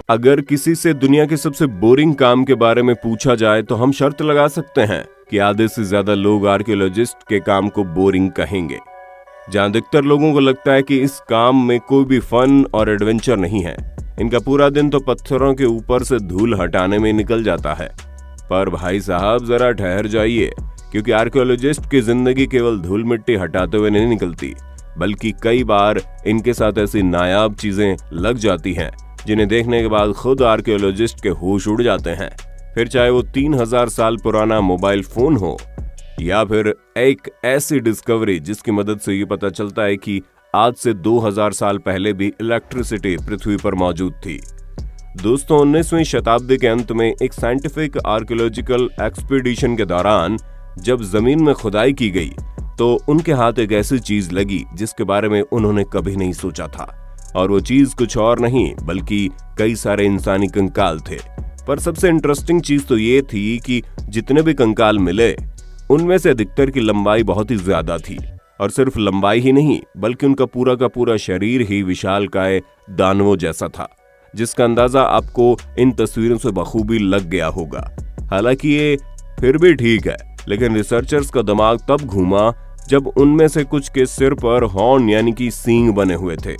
अगर किसी से दुनिया के सबसे बोरिंग काम के बारे में पूछा जाए तो हम शर्त लगा सकते हैं कि आधे से ज्यादा लोग आर्कियोलॉजिस्ट के काम को बोरिंग कहेंगे। जहां अधिकतर लोगों को लगता है कि इस काम में कोई भी फन और एडवेंचर नहीं है। इनका पूरा दिन तो पत्थरों के ऊपर से धूल हटाने में निकल जाता है। पर भाई साहब जरा ठहर जाइए, क्योंकि आर्कियोलॉजिस्ट की जिंदगी केवल धूल मिट्टी हटाते हुए नहीं निकलती, बल्कि कई बार इनके साथ ऐसी नायाब चीजें लग जाती हैं जिन्हें देखने के बाद खुद आर्कियोलॉजिस्ट के होश उड़ जाते हैं। फिर चाहे वो 3000 साल पुराना मोबाइल फोन हो या फिर एक ऐसी डिस्कवरी जिसकी मदद से ये पता चलता है कि आज से 2000 साल पहले भी इलेक्ट्रिसिटी पृथ्वी पर मौजूद थी। दोस्तों, 19वीं शताब्दी के अंत में एक साइंटिफिक आर्कियोलॉजिकल एक्सपीडिशन के दौरान जब जमीन में खुदाई की गई तो उनके हाथ एक ऐसी चीज लगी जिसके बारे में उन्होंने कभी नहीं सोचा था, और वो चीज कुछ और नहीं बल्कि कई सारे इंसानी कंकाल थे। पर सबसे इंटरेस्टिंग चीज तो ये थी कि जितने भी कंकाल मिले उनमें से अधिकतर की लंबाई बहुत ही ज्यादा थी, और सिर्फ लंबाई ही नहीं बल्कि उनका पूरा का पूरा शरीर ही विशालकाय दानवों जैसा था, जिसका अंदाजा आपको इन तस्वीरों से बखूबी लग गया होगा। हालांकि ये फिर भी ठीक है, लेकिन रिसर्चर्स का दिमाग तब घूमा जब उनमें से कुछ के सिर पर हॉर्न यानी कि सींग बने हुए थे।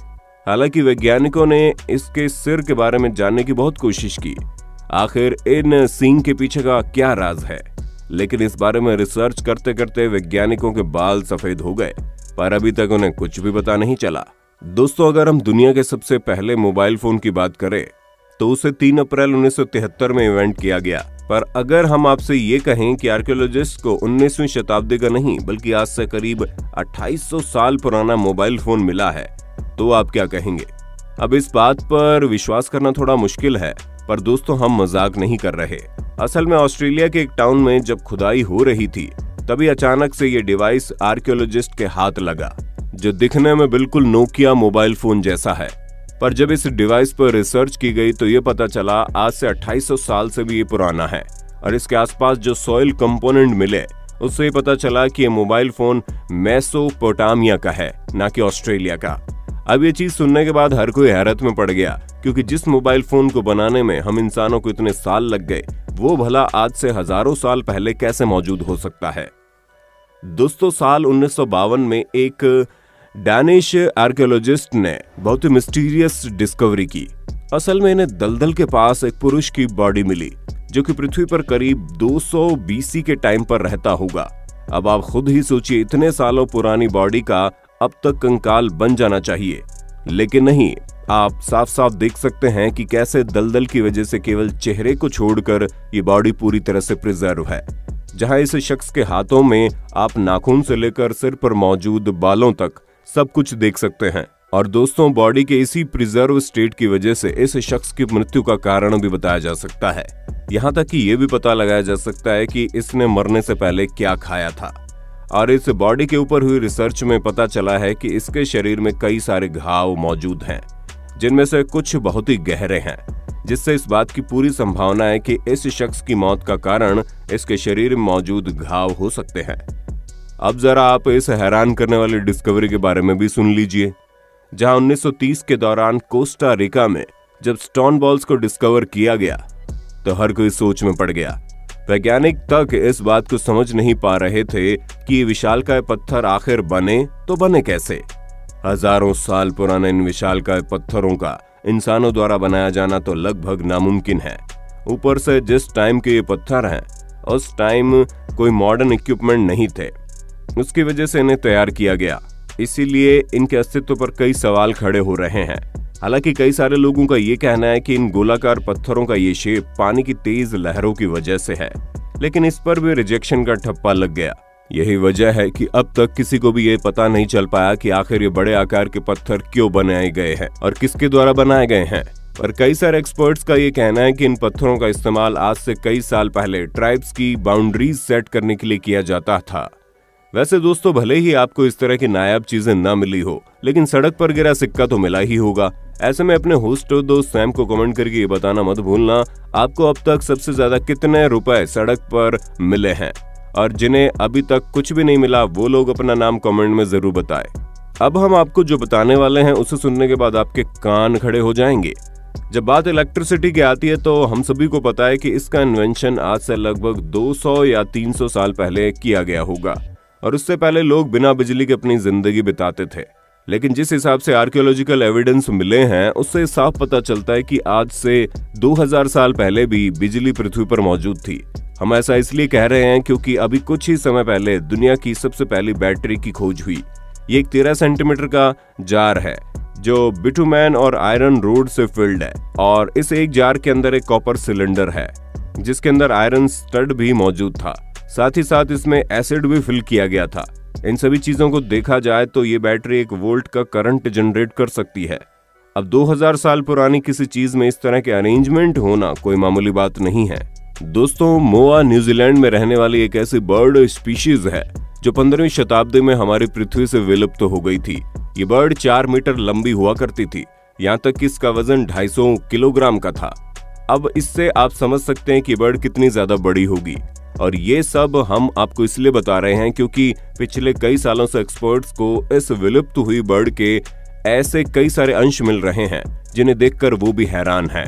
हालांकि वैज्ञानिकों ने इसके सिर के बारे में जानने की बहुत कोशिश की, आखिर इन सींग के पीछे का क्या राज है, लेकिन इस बारे में रिसर्च करते करते वैज्ञानिकों के बाल सफेद हो गए, पर अभी तक उन्हें कुछ भी पता नहीं चला। दोस्तों, अगर हम दुनिया के सबसे पहले मोबाइल फोन की बात करें तो उसे 3 अप्रैल 1973 में इन्वेंट किया गया। पर अगर हम आपसे ये कहें कि आर्कियोलॉजिस्ट को 19वीं शताब्दी का नहीं बल्कि आज से करीब 2800 साल पुराना मोबाइल फोन मिला है, तो आप क्या कहेंगे? अब इस बात पर विश्वास करना थोड़ा मुश्किल है, पर दोस्तों हम मजाक नहीं कर रहे। असल में ऑस्ट्रेलिया के एक टाउन में जब खुदाई हो रही थी तभी अचानक से ये डिवाइस आर्कियोलॉजिस्ट के हाथ लगा, जो दिखने में बिल्कुल नोकिया मोबाइल फोन जैसा है। पर जब इस डिवाइस पर रिसर्च की गई तो ये पता चला आज से 2800 साल से भी ये पुराना है, और इसके आसपास जो सॉइल कंपोनेंट मिले उससे ये पता चला कि ये मोबाइल फोन मेसोपोटामिया का है, ना कि ऑस्ट्रेलिया का। अब ये चीज सुनने के बाद हर कोई हैरत में पड़ गया, क्योंकि जिस मोबाइल फोन को बनाने में हम इंसानों को इतने साल लग गए, वो भला आज से हजारों साल पहले कैसे मौजूद हो सकता है। दोस्तों, साल 1952 में एक डैनिश आर्कियोलॉजिस्ट ने बहुत ही मिस्टीरियस डिस्कवरी की। असल में इन्हें दलदल के पास एक पुरुष की बॉडी मिली जो कि पृथ्वी पर करीब 200 बीसी के टाइम पर रहता होगा। अब आप खुद ही सोचिए, इतने सालों पुरानी बॉडी का अब तक कंकाल बन जाना चाहिए, लेकिन नहीं। आप साफ साफ देख सकते हैं कि कैसे दलदल की वजह से केवल चेहरे को छोड़कर ये बॉडी पूरी तरह से प्रिजर्व है। जहां इस शख्स के हाथों में आप नाखून से लेकर सिर पर मौजूद बालों तक सब कुछ देख सकते हैं। और दोस्तों, बॉडी के इसी प्रिजर्व स्टेट की वजह से इस शख्स की मृत्यु का कारण भी बताया जा सकता है। यहाँ तक कि ये भी पता लगाया जा सकता है कि इसने मरने से पहले क्या खाया था। और इस बॉडी के ऊपर हुई रिसर्च में पता चला है कि इसके शरीर में कई सारे घाव मौजूद हैं, जिनमें से कुछ बहुत ही गहरे हैं, जिससे इस बात की पूरी संभावना है कि इस शख्स की मौत का कारण इसके शरीर में मौजूद घाव हो सकते हैं। अब जरा आप इस हैरान करने वाली डिस्कवरी के बारे में भी सुन लीजिए। जहां 1930 के दौरान कोस्टा रिका में जब स्टोन बॉल्स को डिस्कवर किया गया तो हर कोई सोच में पड़ गया। वैज्ञानिक तक इस बात को समझ नहीं पा रहे थे कि ये विशालकाय पत्थर आखिर बने तो बने कैसे। हजारों साल पुराने इन विशालकाय पत्थरों का इंसानों द्वारा बनाया जाना तो लगभग नामुमकिन है। ऊपर से जिस टाइम के ये पत्थर हैं उस टाइम कोई मॉडर्न इक्विपमेंट नहीं थे, उसकी वजह से इन्हें तैयार किया गया। इसीलिए इनके अस्तित्व पर कई सवाल खड़े हो रहे हैं। हालांकि कई सारे लोगों का ये कहना है कि इन गोलाकार पत्थरों का ये शेप पानी की तेज लहरों की वजह से है, लेकिन इस पर भी रिजेक्शन का ठप्पा लग गया। यही वजह है कि अब तक किसी को भी ये पता नहीं चल पाया कि आखिर ये बड़े आकार के पत्थर क्यों बनाए गए हैं और किसके द्वारा बनाए गए हैं। पर कई सारे एक्सपर्ट्स का ये कहना है कि इन पत्थरों का इस्तेमाल आज से कई साल पहले ट्राइब्स की बाउंड्रीज सेट करने के लिए किया जाता था। वैसे दोस्तों, भले ही आपको इस तरह की नायाब चीजें ना मिली हो, लेकिन सड़क पर गिरा सिक्का तो मिला ही होगा। ऐसे में अपने होस्ट और दोस्त सैम को कमेंट करके ये बताना मत भूलना, आपको अब तक सबसे ज्यादा कितने रुपए सड़क पर मिले हैं, और जिन्हें अभी तक कुछ भी नहीं मिला वो लोग अपना नाम कमेंट में जरूर बताएं। अब हम आपको जो बताने वाले हैं उसे सुनने के बाद आपके कान खड़े हो जाएंगे। जब बात इलेक्ट्रिसिटी की आती है तो हम सभी को पता है कि इसका इन्वेंशन आज से लगभग 200 या 300 साल पहले किया गया होगा और उससे पहले लोग बिना बिजली के अपनी जिंदगी बिताते थे। लेकिन जिस हिसाब से आर्कियोलॉजिकल एविडेंस मिले हैं उससे साफ पता चलता है कि आज से 2000 साल पहले भी बिजली पृथ्वी पर मौजूद थी। हम ऐसा इसलिए कह रहे हैं क्योंकि अभी कुछ ही समय पहले दुनिया की सबसे पहली बैटरी की खोज हुई। ये एक 13 सेंटीमीटर का जार है जो बिटुमेन और आयरन रोड से फिल्ड है और इस एक जार के अंदर एक कॉपर सिलेंडर है जिसके अंदर आयरन स्टड भी मौजूद था। साथ ही साथ इसमें एसिड भी फिल किया गया था। इन सभी चीजों को देखा जाए तो ये बैटरी 1 वोल्ट का करंट जनरेट कर सकती है। अब 2000 साल पुरानी किसी चीज में इस तरह के अरेंजमेंट होना कोई मामूली बात नहीं है। दोस्तों, मोआ न्यूजीलैंड में रहने वाली एक ऐसी बर्ड स्पीशीज है जो 15वीं शताब्दी में हमारी पृथ्वी से विलुप्त हो गई थी। ये बर्ड 4 मीटर लंबी हुआ करती थी, यहाँ तक कि इसका वजन 250 किलोग्राम का था। अब इससे आप समझ सकते हैं कि बर्ड कितनी ज्यादा बड़ी होगी। और ये सब हम आपको इसलिए बता रहे हैं क्योंकि पिछले कई सालों से एक्सपर्ट्स को इस विलुप्त हुई बर्ड के ऐसे कई सारे अंश मिल रहे हैं जिन्हें देखकर वो भी हैरान है।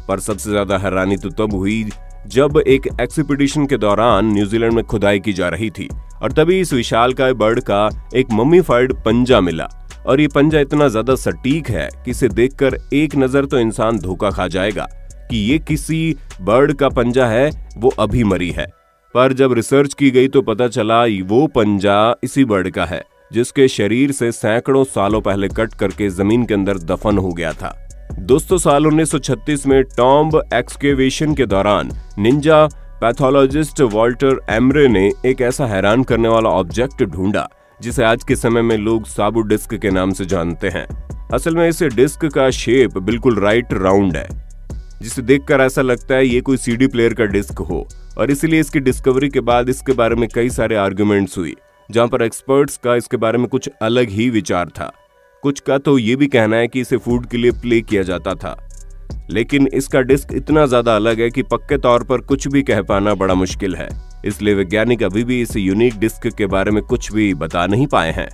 पर सबसे ज्यादा हैरानी तो तब हुई जब एक एक्सपीडिशन के दौरान न्यूजीलैंड में खुदाई की जा रही थी और तभी इस विशालकाय बर्ड का एक मम्मीफाइड पंजा मिला। और ये पंजा इतना ज्यादा सटीक है कि इसे देखकर एक नजर तो इंसान धोखा खा जाएगा कि ये किसी बर्ड का पंजा है, वो अभी मरी है। पर जब रिसर्च की गई तो पता चला वो पंजा इसी बर्ड का है जिसके शरीर से सैकड़ों सालों पहले कट करके जमीन के अंदर दफन हो गया था। दोस्तों, साल 1936 में टॉम्ब एक्सकेवेशन के दौरान निंजा पैथोलॉजिस्ट वॉल्टर एमरे ने एक ऐसा हैरान करने वाला ऑब्जेक्ट ढूंढा जिसे आज के समय में लोग साबु डिस्क के नाम से जानते हैं। असल में इस डिस्क का शेप बिल्कुल राइट राउंड है जिसे देखकर ऐसा लगता है ये कोई सीडी प्लेयर का डिस्क हो। और इसीलिए इसकी डिस्कवरी के बाद इसके बारे में कई सारे आर्गुमेंट्स हुई जहां पर एक्सपर्ट्स का इसके बारे में कुछ अलग ही विचार था। कुछ का तो ये भी कहना है कि इसे फूड के लिए प्ले किया जाता था, लेकिन इसका डिस्क इतना ज्यादा अलग है कि पक्के तौर पर कुछ भी कह पाना बड़ा मुश्किल है। इसलिए वैज्ञानिक अभी भी इस यूनिक डिस्क के बारे में कुछ भी बता नहीं पाए हैं।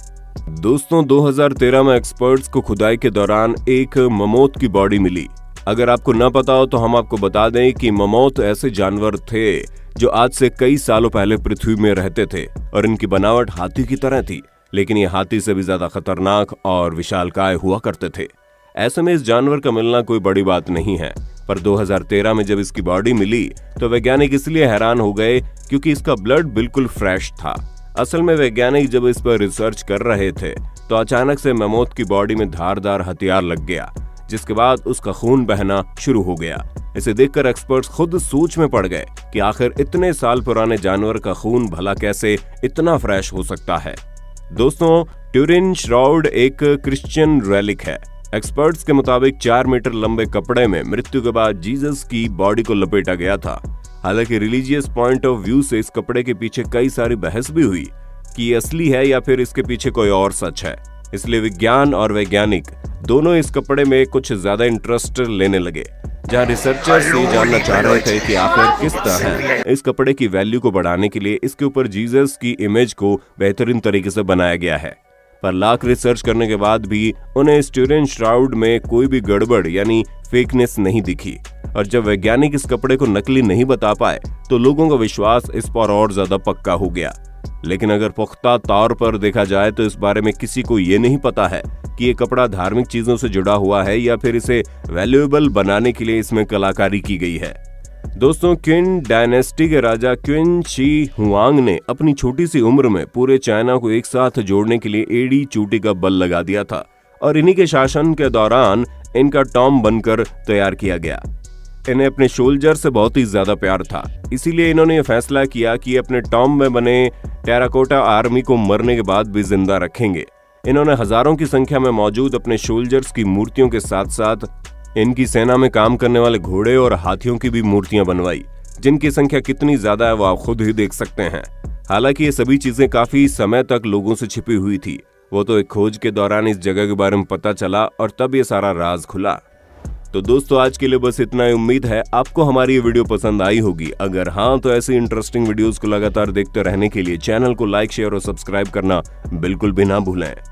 दोस्तों, 2013 में एक्सपर्ट्स को खुदाई के दौरान एक ममोथ की बॉडी मिली। अगर आपको न पता हो तो हम आपको बता दें कि ममोथ ऐसे जानवर थे जो आज से कई सालों पहले पृथ्वी में रहते थे और इनकी बनावट हाथी की तरह थी, लेकिन ये हाथी से भी ज्यादा खतरनाक और विशालकाय हुआ करते थे। ऐसे में इस जानवर का मिलना कोई बड़ी बात नहीं है। पर 2013 में जब इसकी बॉडी मिली तो वैज्ञानिक इसलिए हैरान हो गए क्योंकि इसका ब्लड बिल्कुल फ्रेश था। असल में वैज्ञानिक जब इस पर रिसर्च कर रहे थे तो अचानक से ममोथ की बॉडी में धारदार हथियार लग गया, जिसके बाद उसका खून बहना शुरू हो गया। इसे देखकर एक्सपर्ट्स खुद सोच में पड़ गए कि आखिर इतने साल पुराने जानवर का खून भला कैसे इतना फ्रेश हो सकता है। दोस्तों, ट्यूरिन श्राउड एक क्रिश्चियन रेलिक है। एक्सपर्ट्स के मुताबिक 4 मीटर लंबे कपड़े में मृत्यु के बाद जीसस की बॉडी को लपेटा गया था। हालांकि रिलीजियस पॉइंट ऑफ व्यू से इस कपड़े के पीछे कई सारी बहस भी हुई कि ये असली है या फिर इसके पीछे कोई और सच है। इसलिए विज्ञान और वैज्ञानिक दोनों इस कपड़े में कुछ ज्यादा इंटरेस्ट लेने लगे, जहां रिसर्चर्स ये जानना चाह रहे थे कि आखिर किस तरह इस कपड़े की वैल्यू को बढ़ाने के लिए इसके ऊपर जीसस की इमेज को बेहतरीन तरीके से बनाया गया है। पर लाख रिसर्च करने के बाद भी उन्हें इस ट्यूरिन श्राउड में कोई भी गड़बड़ यानी फेकनेस नहीं दिखी। और जब वैज्ञानिक इस कपड़े को नकली नहीं बता पाए तो लोगों का विश्वास इस पर और ज्यादा पक्का हो गया। लेकिन अगर पुख्ता तौर पर देखा जाए तो इस बारे में किसी को ये नहीं पता है कि ये कपड़ा धार्मिक चीजों से जुड़ा हुआ है या फिर इसे वैल्यूएबल बनाने के लिए इसमें कलाकारी की गई है। दोस्तों, क्विन डायनेस्टी के राजा क्विन शी हुआंग ने अपनी छोटी सी उम्र में पूरे चाइना को एक साथ जोड़ने के लिए एड़ी चोटी का बल लगा दिया था और इन्हीं के शासन के दौरान इनका टॉम बनकर तैयार किया गया। इन्हें अपने सोल्जर से बहुत ही ज्यादा प्यार था, इसीलिए इन्होंने ये फैसला किया कि अपने टॉम में बने टेराकोटा आर्मी को मरने के बाद भी जिंदा रखेंगे। इन्होंने हजारों की संख्या में मौजूद अपने सोल्जर्स की मूर्तियों के साथ साथ इनकी सेना में काम करने वाले घोड़े और हाथियों की भी मूर्तियां बनवाई, जिनकी संख्या कितनी ज्यादा है वो आप खुद ही देख सकते हैं। हालांकि ये सभी चीजें काफी समय तक लोगों से छिपी हुई थी। वो तो एक खोज के दौरान इस जगह के बारे में पता चला और तब ये सारा राज खुला। तो दोस्तों, आज के लिए बस इतना ही। उम्मीद है आपको हमारी ये वीडियो पसंद आई होगी। अगर हाँ तो ऐसी इंटरेस्टिंग वीडियोस को लगातार देखते रहने के लिए चैनल को लाइक, शेयर और सब्सक्राइब करना बिल्कुल भी ना भूलें।